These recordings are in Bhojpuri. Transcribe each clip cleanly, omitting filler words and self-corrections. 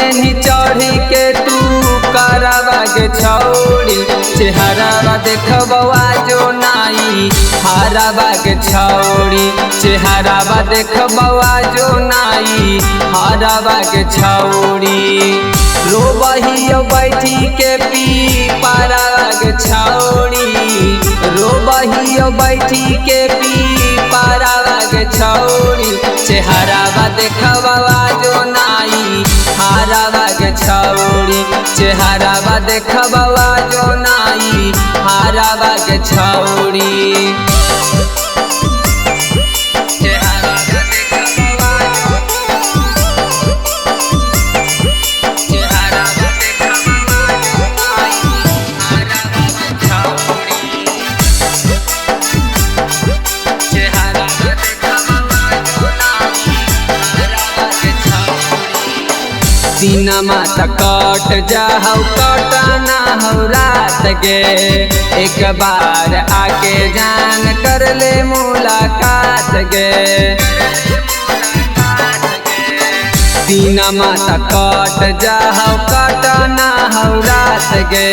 पेनी चढ़ी के तू करावा के छौड़ी चेहरावा देखबवा जो नाई हरावा के छौड़ी चेहरावा देखबवा जो नाई हरावा के छौड़ी रोबहियो बैठी के पी पारावा के छौड़ी रोबहियो बैठी के पी पारावा के छौड़ी चेहरावा देखबवा जो नाई हरावा के छौड़ी चेहरावा देखबवा जो नाई हरावा के छौड़ी सीनमा तक कट जाओ कटना हो रात गे एक बार आके जान कर ले मुलाकात गे सीनमा तक कट जाओ कटना हो रात गे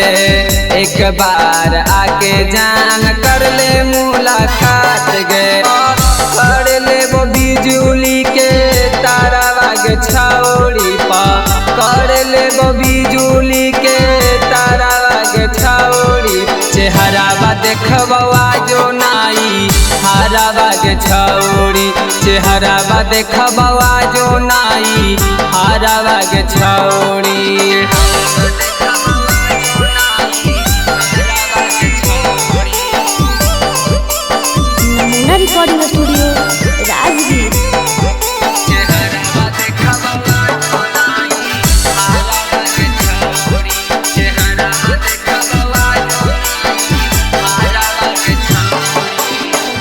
एक बार आके जान कर ले मुलाकात गे कर ले वो बिजुली के तारावा के छौड़ी पा कर ले वो बिजुली के तारावा के छौड़ी चेहरावा देखबवा जो नाई हरावा के छौड़ी चेहरावा देखबवा जो नाई हरावा के छौड़ी नमूना रिकॉर्डिंग स्टूडियो राजगीर।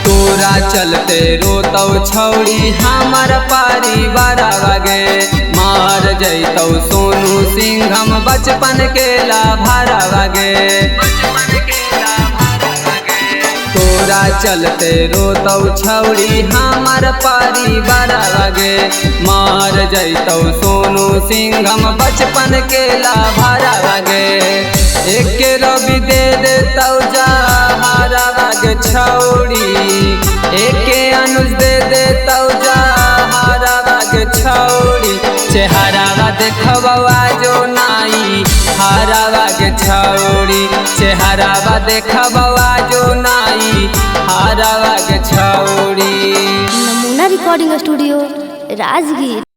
तोरा चलते रोतौ छौड़ी हमार परिवार गे मार जैतौ सोनू सिंह हम बचपन के लाभारा गे तोरा चलते रोतौ छौड़ी हमार परिवार गे मार जैतौ सोनू सिंह हम बचपन के लाभारा गे एक रवि दे देतौ जा हरावा के छौड़ी एक अनुज दे देतौ जा हरावा के छौड़ी चेहरावा देखबवा जो नाई हरावा के छौड़ी चेहरावा देखबवा जो नाई हरावा के छौड़ी। नमूना रिकॉर्डिंग स्टूडियो राजगीर।